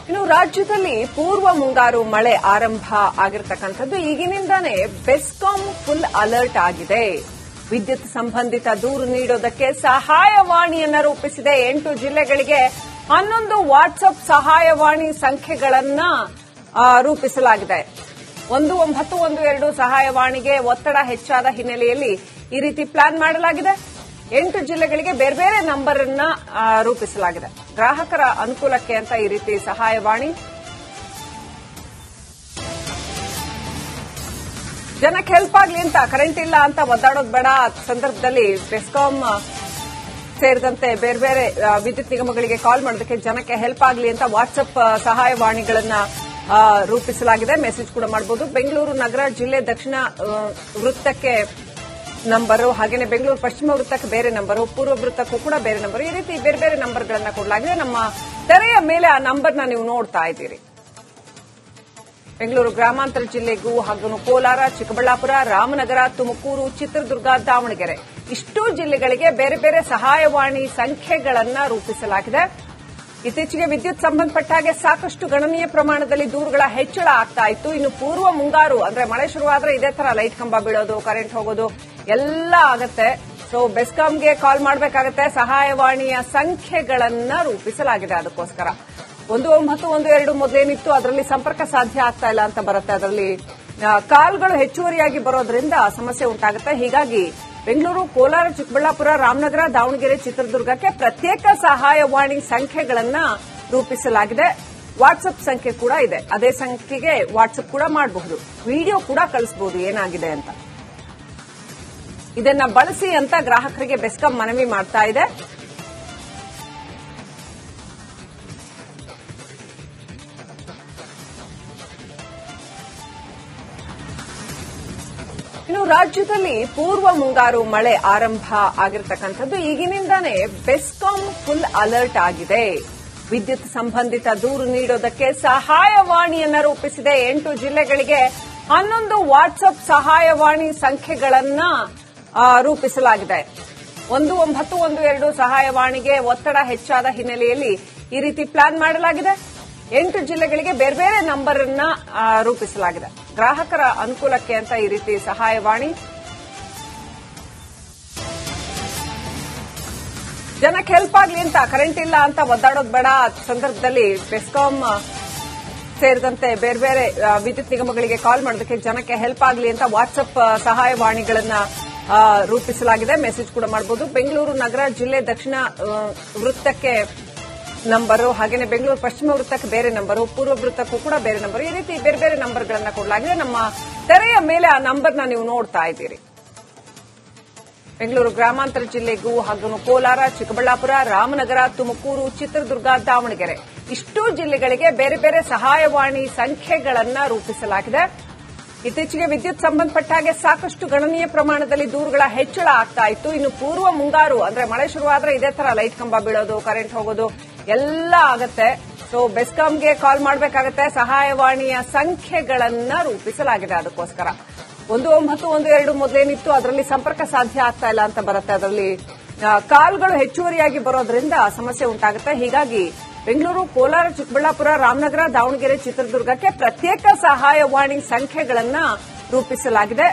ಇನ್ನು ರಾಜ್ಯದಲ್ಲಿ ಪೂರ್ವ ಮುಂಗಾರು ಮಳೆ ಆರಂಭ ಆಗಿರತಕ್ಕಂಥದ್ದು ಈಗಿನಿಂದಾನೇ ಬೆಸ್ಕಾಂ ಫುಲ್ ಅಲರ್ಟ್ ಆಗಿದೆ. ವಿದ್ಯುತ್ ಸಂಬಂಧಿತ ದೂರು ನೀಡೋದಕ್ಕೆ ಸಹಾಯವಾಣಿಯನ್ನ ರೂಪಿಸಿದೆ. 8 ಜಿಲ್ಲೆಗಳಿಗೆ 11 ವಾಟ್ಸ್ಆಪ್ ಸಹಾಯವಾಣಿ ಸಂಖ್ಯೆಗಳನ್ನ ರೂಪಿಸಲಾಗಿದೆ. 1912 ಸಹಾಯವಾಣಿಗೆ ಒತ್ತಡ ಹೆಚ್ಚಾದ ಹಿನ್ನೆಲೆಯಲ್ಲಿ ಈ ರೀತಿ ಪ್ಲಾನ್ ಮಾಡಲಾಗಿದೆ. 8 ಜಿಲ್ಲೆಗಳಿಗೆ ಬೇರೆ ಬೇರೆ ನಂಬರ್ ಅನ್ನ ರೂಪಿಸಲಾಗಿದೆ. ಗ್ರಾಹಕರ ಅನುಕೂಲಕ್ಕೆ ಅಂತ ಈ ರೀತಿ ಸಹಾಯವಾಣಿ. ಜನಕ್ಕೆ ಹೆಲ್ಪ್ ಆಗ್ಲಿ ಅಂತ, ಕರೆಂಟ್ ಇಲ್ಲ ಅಂತ ಒದ್ದಾಡೋದು ಬೇಡ ಸಂದರ್ಭದಲ್ಲಿ ಬೆಸ್ಕಾಂ ಸೇರಿದಂತೆ ಬೇರೆ ಬೇರೆ ವಿದ್ಯುತ್ ನಿಗಮಗಳಿಗೆ ಕಾಲ್ ಮಾಡೋದಕ್ಕೆ ಜನಕ್ಕೆ ಹೆಲ್ಪ್ ಆಗಲಿ ಅಂತ ವಾಟ್ಸ್ಆಪ್ ಸಹಾಯವಾಣಿಗಳನ್ನ ರೂಪಿಸಲಾಗಿದೆ. ಮೆಸೇಜ್ ಕೂಡ ಮಾಡಬಹುದು. ಬೆಂಗಳೂರು ನಗರ ಜಿಲ್ಲೆ ದಕ್ಷಿಣ ವೃತ್ತಕ್ಕೆ ನಂಬರು, ಹಾಗೇನೆ ಬೆಂಗಳೂರು ಪಶ್ಚಿಮ ವೃತ್ತಕ್ಕೆ ಬೇರೆ ನಂಬರು, ಪೂರ್ವ ವೃತ್ತಕ್ಕೂ ಕೂಡ ಬೇರೆ ನಂಬರು, ಈ ರೀತಿ ಬೇರೆ ಬೇರೆ ನಂಬರ್ಗಳನ್ನ ಕೊಡಲಾಗಿದೆ. ನಮ್ಮ ತೆರೆಯ ಮೇಲೆ ಆ ನಂಬರ್ನ ನೀವು ನೋಡ್ತಾ ಇದ್ದೀರಿ. ಬೆಂಗಳೂರು ಗ್ರಾಮಾಂತರ ಜಿಲ್ಲೆಗೂ ಹಾಗೂ ಕೋಲಾರ, ಚಿಕ್ಕಬಳ್ಳಾಪುರ, ರಾಮನಗರ, ತುಮಕೂರು, ಚಿತ್ರದುರ್ಗ, ದಾವಣಗೆರೆ ಇಷ್ಟೂ ಜಿಲ್ಲೆಗಳಿಗೆ ಬೇರೆ ಬೇರೆ ಸಹಾಯವಾಣಿ ಸಂಖ್ಯೆಗಳನ್ನ ರೂಪಿಸಲಾಗಿದೆ. ಇತ್ತೀಚೆಗೆ ವಿದ್ಯುತ್ ಸಂಬಂಧಪಟ್ಟ ಹಾಗೆ ಸಾಕಷ್ಟು ಗಣನೀಯ ಪ್ರಮಾಣದಲ್ಲಿ ದೂರುಗಳ ಹೆಚ್ಚಳ ಆಗ್ತಾ ಇತ್ತು. ಇನ್ನು ಪೂರ್ವ ಮುಂಗಾರು ಅಂದ್ರೆ ಮಳೆ ಶುರುವಾದ್ರೆ ಇದೇ ತರ ಲೈಟ್ ಕಂಬ ಬೀಳೋದು, ಕರೆಂಟ್ ಹೋಗೋದು ಎಲ್ಲ ಆಗತ್ತೆ. ಸೊ ಬೆಸ್ಕಾಂಗೆ ಕಾಲ್ ಮಾಡಬೇಕಾಗತ್ತೆ. ಸಹಾಯವಾಣಿಯ ಸಂಖ್ಯೆಗಳನ್ನ ರೂಪಿಸಲಾಗಿದೆ. ಅದಕ್ಕೋಸ್ಕರ 1912 ಮೊದಲೇನಿತ್ತು ಅದರಲ್ಲಿ ಸಂಪರ್ಕ ಸಾಧ್ಯ ಆಗ್ತಾ ಇಲ್ಲ ಅಂತ ಬರುತ್ತೆ. ಅದರಲ್ಲಿ ಕಾಲ್ಗಳು ಹೆಚ್ಚುವರಿಯಾಗಿ ಬರೋದ್ರಿಂದ ಸಮಸ್ಯೆ ಉಂಟಾಗುತ್ತೆ. ಹೀಗಾಗಿ ಬೆಂಗಳೂರು, ಕೋಲಾರ, ಚಿಕ್ಕಬಳ್ಳಾಪುರ, ರಾಮನಗರ, ದಾವಣಗೆರೆ, ಚಿತ್ರದುರ್ಗಕ್ಕೆ ಪ್ರತ್ಯೇಕ ಸಹಾಯವಾಣಿ ಸಂಖ್ಯೆಗಳನ್ನ ರೂಪಿಸಲಾಗಿದೆ. ವಾಟ್ಸ್ಆಪ್ ಸಂಖ್ಯೆ ಕೂಡ ಇದೆ. ಅದೇ ಸಂಖ್ಯೆಗೆ ವಾಟ್ಸ್ಆಪ್ ಕೂಡ ಮಾಡಬಹುದು, ವಿಡಿಯೋ ಕೂಡ ಕಳಿಸಬಹುದು ಏನಾಗಿದೆ ಅಂತ. ಇದನ್ನ ಬಳಸಿ ಅಂತ ಗ್ರಾಹಕರಿಗೆ ಬೆಸ್ಕಾಂ ಮನವಿ ಮಾಡ್ತಾ ಇದೆ. ಇನ್ನು ರಾಜ್ಯದಲ್ಲಿ ಪೂರ್ವ ಮುಂಗಾರು ಮಳೆ ಆರಂಭ ಆಗಿರತಕ್ಕಂಥದ್ದು ಈಗಿನಿಂದಾನೇ ಬೆಸ್ಕಾಂ ಫುಲ್ ಅಲರ್ಟ್ ಆಗಿದೆ. ವಿದ್ಯುತ್ ಸಂಬಂಧಿತ ದೂರು ನೀಡೋದಕ್ಕೆ ಸಹಾಯವಾಣಿಯನ್ನ ರೂಪಿಸಿದೆ. 8 ಜಿಲ್ಲೆಗಳಿಗೆ 11 ವಾಟ್ಸ್ಆಪ್ ಸಹಾಯವಾಣಿ ಸಂಖ್ಯೆಗಳನ್ನ ರೂಪಿಸಲಾಗಿದೆ. 1912 ಸಹಾಯವಾಣಿಗೆ ಒತ್ತಡ ಹೆಚ್ಚಾದ ಹಿನ್ನೆಲೆಯಲ್ಲಿ ಈ ರೀತಿ ಪ್ಲಾನ್ ಮಾಡಲಾಗಿದೆ. 8 ಜಿಲ್ಲೆಗಳಿಗೆ ಬೇರೆ ಬೇರೆ ನಂಬರ್ ಅನ್ನ ರೂಪಿಸಲಾಗಿದೆ. ಗ್ರಾಹಕರ ಅನುಕೂಲಕ್ಕೆ ಅಂತ ಈ ರೀತಿ ಸಹಾಯವಾಣಿ. ಜನಕ್ಕೆ ಹೆಲ್ಪ್ ಆಗ್ಲಿ ಅಂತ, ಕರೆಂಟ್ ಇಲ್ಲ ಅಂತ ಒದ್ದಾಡೋದು ಬೇಡ ಸಂದರ್ಭದಲ್ಲಿ ಬೆಸ್ಕಾಂ ಸೇರಿದಂತೆ ಬೇರೆ ಬೇರೆ ವಿದ್ಯುತ್ ನಿಗಮಗಳಿಗೆ ಕಾಲ್ ಮಾಡೋದಕ್ಕೆ ಜನಕ್ಕೆ ಹೆಲ್ಪ್ ಆಗಲಿ ಅಂತ ವಾಟ್ಸ್ಆಪ್ ಸಹಾಯವಾಣಿಗಳನ್ನ ರೂಪಿಸಲಾಗಿದೆ. ಮೆಸೇಜ್ ಕೂಡ ಮಾಡಬಹುದು. ಬೆಂಗಳೂರು ನಗರ ಜಿಲ್ಲೆ ದಕ್ಷಿಣ ವೃತ್ತಕ್ಕೆ ನಂಬರು, ಹಾಗೇನೆ ಬೆಂಗಳೂರು ಪಶ್ಚಿಮ ವೃತ್ತಕ್ಕೆ ಬೇರೆ ನಂಬರು, ಪೂರ್ವ ವೃತ್ತಕ್ಕೂ ಕೂಡ ಬೇರೆ ನಂಬರು, ಈ ರೀತಿ ಬೇರೆ ಬೇರೆ ನಂಬರ್ಗಳನ್ನ ಕೊಡಲಾಗಿದೆ. ನಮ್ಮ ತೆರೆಯ ಮೇಲೆ ಆ ನಂಬರ್ನ ನೀವು ನೋಡ್ತಾ ಇದ್ದೀರಿ. ಬೆಂಗಳೂರು ಗ್ರಾಮಾಂತರ ಜಿಲ್ಲೆಗೂ ಹಾಗೂ ಕೋಲಾರ, ಚಿಕ್ಕಬಳ್ಳಾಪುರ, ರಾಮನಗರ, ತುಮಕೂರು, ಚಿತ್ರದುರ್ಗ, ದಾವಣಗೆರೆ ಇಷ್ಟೂ ಜಿಲ್ಲೆಗಳಿಗೆ ಬೇರೆ ಬೇರೆ ಸಹಾಯವಾಣಿ ಸಂಖ್ಯೆಗಳನ್ನ ರೂಪಿಸಲಾಗಿದೆ. ಇತ್ತೀಚೆಗೆ ವಿದ್ಯುತ್ ಸಂಬಂಧಪಟ್ಟ ಹಾಗೆ ಸಾಕಷ್ಟು ಗಣನೀಯ ಪ್ರಮಾಣದಲ್ಲಿ ದೂರುಗಳ ಹೆಚ್ಚಳ ಆಗ್ತಾ ಇತ್ತು. ಇನ್ನು ಪೂರ್ವ ಮುಂಗಾರು ಅಂದ್ರೆ ಮಳೆ ಶುರುವಾದ್ರೆ ಇದೇ ತರ ಲೈಟ್ ಕಂಬ ಬೀಳೋದು, ಕರೆಂಟ್ ಹೋಗೋದು ಎಲ್ಲ ಆಗತ್ತೆ. ಸೊ ಬೆಸ್ಕಾಂಗೆ ಕಾಲ್ ಮಾಡಬೇಕಾಗತ್ತೆ. ಸಹಾಯವಾಣಿಯ ಸಂಖ್ಯೆಗಳನ್ನ ರೂಪಿಸಲಾಗಿದೆ. ಅದಕ್ಕೋಸ್ಕರ 1912 ಮೊದಲೇನಿತ್ತು ಅದರಲ್ಲಿ ಸಂಪರ್ಕ ಸಾಧ್ಯ ಆಗ್ತಾ ಇಲ್ಲ ಅಂತ ಬರುತ್ತೆ. ಅದರಲ್ಲಿ ಕಾಲ್ಗಳು ಹೆಚ್ಚುವರಿಯಾಗಿ ಬರೋದ್ರಿಂದ ಸಮಸ್ಯೆ ಉಂಟಾಗುತ್ತೆ. ಹೀಗಾಗಿ ಬೆಂಗಳೂರು, ಕೋಲಾರ, ಚಿಕ್ಕಬಳ್ಳಾಪುರ, ರಾಮನಗರ, ದಾವಣಗೆರೆ, ಚಿತ್ರದುರ್ಗಕ್ಕೆ ಪ್ರತ್ಯೇಕ ಸಹಾಯವಾಣಿ ಸಂಖ್ಯೆಗಳನ್ನ ರೂಪಿಸಲಾಗಿದೆ.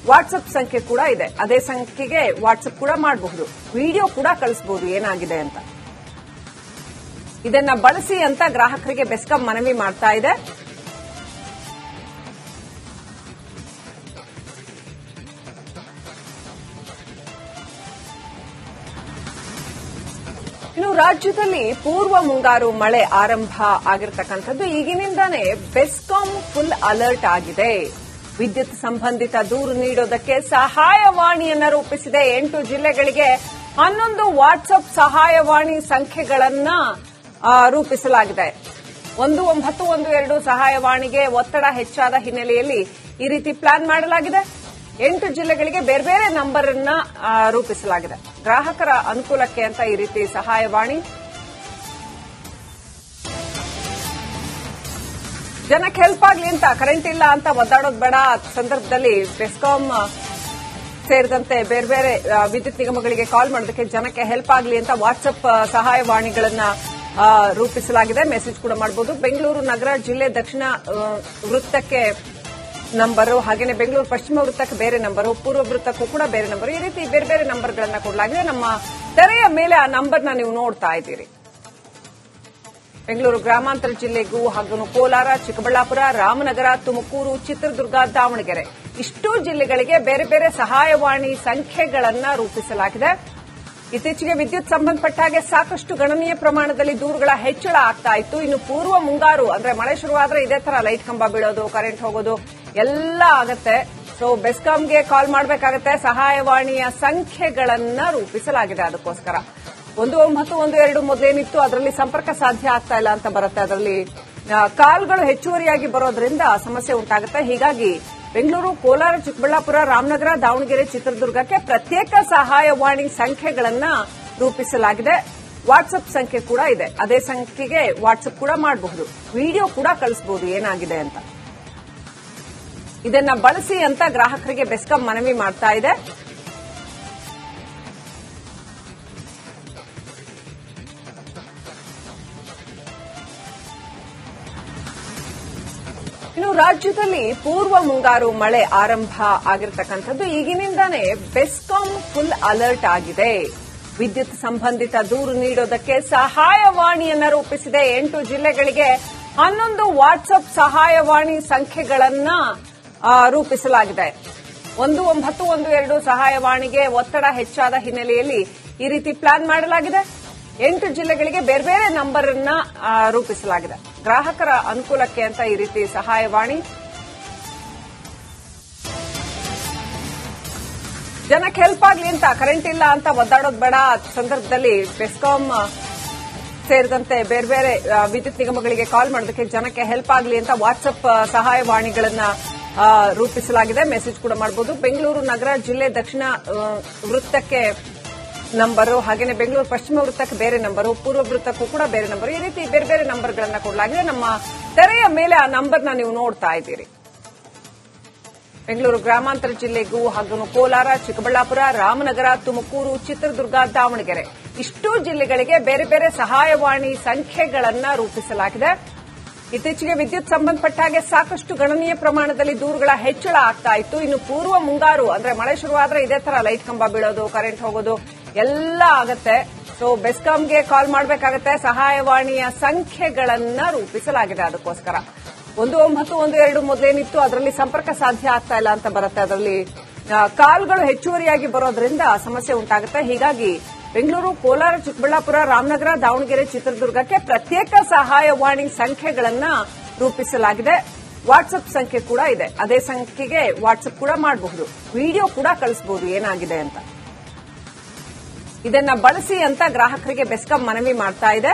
ವಾಟ್ಸ್ಆಪ್ ಸಂಖ್ಯೆ ಕೂಡ ಇದೆ. ಅದೇ ಸಂಖ್ಯೆಗೆ ವಾಟ್ಸ್ಆಪ್ ಕೂಡ ಮಾಡಬಹುದು, ವಿಡಿಯೋ ಕೂಡ ಕಳಿಸಬಹುದು ಏನಾಗಿದೆ ಅಂತ. ಇದನ್ನ ಬಳಸಿ ಅಂತ ಗ್ರಾಹಕರಿಗೆ ಬೆಸ್ಕಾಂ ಮನವಿ ಮಾಡ್ತಾ ಇದೆ. ಇನ್ನು ರಾಜ್ಯದಲ್ಲಿ ಪೂರ್ವ ಮುಂಗಾರು ಮಳೆ ಆರಂಭ ಆಗಿರತಕ್ಕಂಥದ್ದು ಈಗಿನಿಂದಾನೇ ಬೆಸ್ಕಾಂ ಫುಲ್ ಅಲರ್ಟ್ ಆಗಿದೆ. ವಿದ್ಯುತ್ ಸಂಬಂಧಿತ ದೂರು ನೀಡೋದಕ್ಕೆ ಸಹಾಯವಾಣಿಯನ್ನ ರೂಪಿಸಿದೆ. 8 ಜಿಲ್ಲೆಗಳಿಗೆ 11 ವಾಟ್ಸ್ಆಪ್ ಸಹಾಯವಾಣಿ ಸಂಖ್ಯೆಗಳನ್ನ ರೂಪಿಸಲಾಗಿದೆ. 1912 ಸಹಾಯವಾಣಿಗೆ ಒತ್ತಡ ಹೆಚ್ಚಾದ ಹಿನ್ನೆಲೆಯಲ್ಲಿ ಈ ರೀತಿ ಪ್ಲಾನ್ ಮಾಡಲಾಗಿದೆ. 8 ಜಿಲ್ಲೆಗಳಿಗೆ ಬೇರೆ ಬೇರೆ ನಂಬರ್ ಅನ್ನ ರೂಪಿಸಲಾಗಿದೆ. ಗ್ರಾಹಕರ ಅನುಕೂಲಕ್ಕೆ ಅಂತ ಈ ರೀತಿ ಸಹಾಯವಾಣಿ. ಜನಕ್ಕೆ ಹೆಲ್ಪ್ ಆಗ್ಲಿ ಅಂತ, ಕರೆಂಟ್ ಇಲ್ಲ ಅಂತ ಒದ್ದಾಡೋದು ಬೇಡ ಸಂದರ್ಭದಲ್ಲಿ ಬೆಸ್ಕಾಂ ಸೇರಿದಂತೆ ಬೇರೆ ಬೇರೆ ವಿದ್ಯುತ್ ನಿಗಮಗಳಿಗೆ ಕಾಲ್ ಮಾಡೋದಕ್ಕೆ ಜನಕ್ಕೆ ಹೆಲ್ಪ್ ಆಗಲಿ ಅಂತ ವಾಟ್ಸ್ಆಪ್ ಸಹಾಯವಾಣಿಗಳನ್ನ ರೂಪಿಸಲಾಗಿದೆ. ಮೆಸೇಜ್ ಕೂಡ ಮಾಡಬಹುದು. ಬೆಂಗಳೂರು ನಗರ ಜಿಲ್ಲೆ ದಕ್ಷಿಣ ವೃತ್ತಕ್ಕೆ ನಂಬರು, ಹಾಗೆಯೇ ಬೆಂಗಳೂರು ಪಶ್ಚಿಮ ವೃತ್ತಕ್ಕೆ ಬೇರೆ ನಂಬರು, ಪೂರ್ವ ವೃತ್ತಕ್ಕೂ ಕೂಡ ಬೇರೆ ನಂಬರು, ಈ ರೀತಿ ಬೇರೆ ಬೇರೆ ನಂಬರ್ಗಳನ್ನ ಕೊಡಲಾಗಿದೆ. ನಮ್ಮ ತೆರೆಯ ಮೇಲೆ ಆ ನಂಬರ್ನ ನೀವು ನೋಡ್ತಾ ಇದ್ದೀರಿ. ಬೆಂಗಳೂರು ಗ್ರಾಮಾಂತರ ಜಿಲ್ಲೆಗೂ ಹಾಗೂ ಕೋಲಾರ, ಚಿಕ್ಕಬಳ್ಳಾಪುರ, ರಾಮನಗರ, ತುಮಕೂರು, ಚಿತ್ರದುರ್ಗ, ದಾವಣಗೆರೆ ಇಷ್ಟೂ ಜಿಲ್ಲೆಗಳಿಗೆ ಬೇರೆ ಬೇರೆ ಸಹಾಯವಾಣಿ ಸಂಖ್ಯೆಗಳನ್ನ ರೂಪಿಸಲಾಗಿದೆ. ಇತ್ತೀಚೆಗೆ ವಿದ್ಯುತ್ ಸಂಬಂಧಪಟ್ಟ ಹಾಗೆ ಸಾಕಷ್ಟು ಗಣನೀಯ ಪ್ರಮಾಣದಲ್ಲಿ ದೂರುಗಳ ಹೆಚ್ಚಳ ಆಗ್ತಾ ಇತ್ತು. ಇನ್ನು ಪೂರ್ವ ಮುಂಗಾರು ಅಂದ್ರೆ ಮಳೆ ಶುರುವಾದ್ರೆ ಇದೇ ತರ ಲೈಟ್ ಕಂಬ ಬೀಳೋದು, ಕರೆಂಟ್ ಹೋಗೋದು ಎಲ್ಲ ಆಗತ್ತೆ. ಸೊ ಬೆಸ್ಕಾಂಗೆ ಕಾಲ್ ಮಾಡಬೇಕಾಗತ್ತೆ. ಸಹಾಯವಾಣಿಯ ಸಂಖ್ಯೆಗಳನ್ನ ರೂಪಿಸಲಾಗಿದೆ. ಅದಕ್ಕೋಸ್ಕರ 1912 ಮೊದಲೇನಿತ್ತು ಅದರಲ್ಲಿ ಸಂಪರ್ಕ ಸಾಧ್ಯ ಆಗ್ತಾ ಇಲ್ಲ ಅಂತ ಬರುತ್ತೆ. ಅದರಲ್ಲಿ ಕಾಲ್ಗಳು ಹೆಚ್ಚುವರಿಯಾಗಿ ಬರೋದ್ರಿಂದ ಸಮಸ್ಯೆ ಉಂಟಾಗುತ್ತೆ. ಹೀಗಾಗಿ ಬೆಂಗಳೂರು, ಕೋಲಾರ, ಚಿಕ್ಕಬಳ್ಳಾಪುರ, ರಾಮನಗರ, ದಾವಣಗೆರೆ, ಚಿತ್ರದುರ್ಗಕ್ಕೆ ಪ್ರತ್ಯೇಕ ಸಹಾಯವಾಣಿ ಸಂಖ್ಯೆಗಳನ್ನ ರೂಪಿಸಲಾಗಿದೆ. ವಾಟ್ಸ್ಆಪ್ ಸಂಖ್ಯೆ ಕೂಡ ಇದೆ. ಅದೇ ಸಂಖ್ಯೆಗೆ ವಾಟ್ಸ್ಆಪ್ ಕೂಡ ಮಾಡಬಹುದು, ವಿಡಿಯೋ ಕೂಡ ಕಳಿಸಬಹುದು ಏನಾಗಿದೆ ಅಂತ. ಇದನ್ನ ಬಳಸಿ ಅಂತ ಗ್ರಾಹಕರಿಗೆ ಬೆಸ್ಕಾಂ ಮನವಿ ಮಾಡ್ತಾ ಇದೆ. ಇನ್ನು ರಾಜ್ಯದಲ್ಲಿ ಪೂರ್ವ ಮುಂಗಾರು ಮಳೆ ಆರಂಭ ಆಗಿರತಕ್ಕಂಥದ್ದು. ಈಗಿನಿಂದಾನೇ ಬೆಸ್ಕಾಂ ಫುಲ್ ಅಲರ್ಟ್ ಆಗಿದೆ. ವಿದ್ಯುತ್ ಸಂಬಂಧಿತ ದೂರು ನೀಡೋದಕ್ಕೆ ಸಹಾಯವಾಣಿಯನ್ನ ರೂಪಿಸಿದೆ. 8 ಜಿಲ್ಲೆಗಳಿಗೆ 11 ವಾಟ್ಸ್ಆಪ್ ಸಹಾಯವಾಣಿ ಸಂಖ್ಯೆಗಳನ್ನ ರೂಪಿಸಲಾಗಿದೆ. 1912 ಸಹಾಯವಾಣಿಗೆ ಒತ್ತಡ ಹೆಚ್ಚಾದ ಹಿನ್ನೆಲೆಯಲ್ಲಿ ಈ ರೀತಿ ಪ್ಲಾನ್ ಮಾಡಲಾಗಿದೆ. 8 ಜಿಲ್ಲೆಗಳಿಗೆ ಬೇರೆ ಬೇರೆ ನಂಬರ್ ಅನ್ನ ರೂಪಿಸಲಾಗಿದೆ. ಗ್ರಾಹಕರ ಅನುಕೂಲಕ್ಕೆ ಅಂತ ಈ ರೀತಿ ಸಹಾಯವಾಣಿ. ಜನಕ್ಕೆ ಹೆಲ್ಪ್ ಆಗ್ಲಿ ಅಂತ, ಕರೆಂಟ್ ಇಲ್ಲ ಅಂತ ಒದ್ದಾಡೋದು ಬೇಡ. ಸಂದರ್ಭದಲ್ಲಿ ಬೆಸ್ಕಾಂ ಸೇರಿದಂತೆ ಬೇರೆ ಬೇರೆ ವಿದ್ಯುತ್ ನಿಗಮಗಳಿಗೆ ಕಾಲ್ ಮಾಡೋದಕ್ಕೆ ಜನಕ್ಕೆ ಹೆಲ್ಪ್ ಆಗಲಿ ಅಂತ ವಾಟ್ಸ್ಆಪ್ ಸಹಾಯವಾಣಿಗಳನ್ನ ರೂಪಿಸಲಾಗಿದೆ. ಮೆಸೇಜ್ ಕೂಡ ಮಾಡಬಹುದು. ಬೆಂಗಳೂರು ನಗರ ಜಿಲ್ಲೆ ದಕ್ಷಿಣ ವೃತ್ತಕ್ಕೆ ನಂಬರು, ಹಾಗೆಯೇ ಬೆಂಗಳೂರು ಪಶ್ಚಿಮ ವೃತ್ತಕ್ಕೆ ಬೇರೆ ನಂಬರು, ಪೂರ್ವ ವೃತ್ತಕ್ಕೂ ಕೂಡ ಬೇರೆ ನಂಬರು, ಈ ರೀತಿ ಬೇರೆ ಬೇರೆ ನಂಬರ್ಗಳನ್ನ ಕೊಡಲಾಗಿದೆ. ನಮ್ಮ ತೆರೆಯ ಮೇಲೆ ಆ ನಂಬರ್ನ ನೀವು ನೋಡ್ತಾ ಇದ್ದೀರಿ. ಬೆಂಗಳೂರು ಗ್ರಾಮಾಂತರ ಜಿಲ್ಲೆಗೂ ಹಾಗೂ ಕೋಲಾರ, ಚಿಕ್ಕಬಳ್ಳಾಪುರ, ರಾಮನಗರ, ತುಮಕೂರು, ಚಿತ್ರದುರ್ಗ, ದಾವಣಗೆರೆ ಇಷ್ಟೂ ಜಿಲ್ಲೆಗಳಿಗೆ ಬೇರೆ ಬೇರೆ ಸಹಾಯವಾಣಿ ಸಂಖ್ಯೆಗಳನ್ನ ರೂಪಿಸಲಾಗಿದೆ. ಇತ್ತೀಚೆಗೆ ವಿದ್ಯುತ್ ಸಂಬಂಧಪಟ್ಟ ಹಾಗೆ ಸಾಕಷ್ಟು ಗಣನೀಯ ಪ್ರಮಾಣದಲ್ಲಿ ದೂರುಗಳ ಹೆಚ್ಚಳ ಆಗ್ತಾ ಇತ್ತು. ಇನ್ನು ಪೂರ್ವ ಮುಂಗಾರು ಅಂದ್ರೆ ಮಳೆ ಶುರುವಾದ್ರೆ ಇದೇ ತರ ಲೈಟ್ ಕಂಬ ಬೀಳೋದು, ಕರೆಂಟ್ ಹೋಗೋದು ಎಲ್ಲ ಆಗತ್ತೆ. ಸೊ ಬೆಸ್ಕಾಂಗೆ ಕಾಲ್ ಮಾಡಬೇಕಾಗತ್ತೆ. ಸಹಾಯವಾಣಿಯ ಸಂಖ್ಯೆಗಳನ್ನ ರೂಪಿಸಲಾಗಿದೆ. ಅದಕ್ಕೋಸ್ಕರ 1912 ಮೊದಲೇನಿತ್ತು ಅದರಲ್ಲಿ ಸಂಪರ್ಕ ಸಾಧ್ಯ ಆಗ್ತಾ ಇಲ್ಲ ಅಂತ ಬರುತ್ತೆ. ಅದರಲ್ಲಿ ಕಾಲ್ಗಳು ಹೆಚ್ಚುವರಿಯಾಗಿ ಬರೋದ್ರಿಂದ ಸಮಸ್ಯೆ ಉಂಟಾಗುತ್ತೆ. ಹೀಗಾಗಿ ಬೆಂಗಳೂರು, ಕೋಲಾರ, ಚಿಕ್ಕಬಳ್ಳಾಪುರ, ರಾಮನಗರ, ದಾವಣಗೆರೆ, ಚಿತ್ರದುರ್ಗಕ್ಕೆ ಪ್ರತ್ಯೇಕ ಸಹಾಯವಾಣಿ ಸಂಖ್ಯೆಗಳನ್ನ ರೂಪಿಸಲಾಗಿದೆ. ವಾಟ್ಸ್ಆಪ್ ಸಂಖ್ಯೆ ಕೂಡ ಇದೆ. ಅದೇ ಸಂಖ್ಯೆಗೆ ವಾಟ್ಸ್ಆಪ್ ಕೂಡ ಮಾಡಬಹುದು, ವಿಡಿಯೋ ಕೂಡ ಕಳಿಸಬಹುದು ಏನಾಗಿದೆ ಅಂತ. ಇದನ್ನ ಬಳಸಿ ಅಂತ ಗ್ರಾಹಕರಿಗೆ ಬೆಸ್ಕಾಂ ಮನವಿ ಮಾಡ್ತಾ ಇದೆ.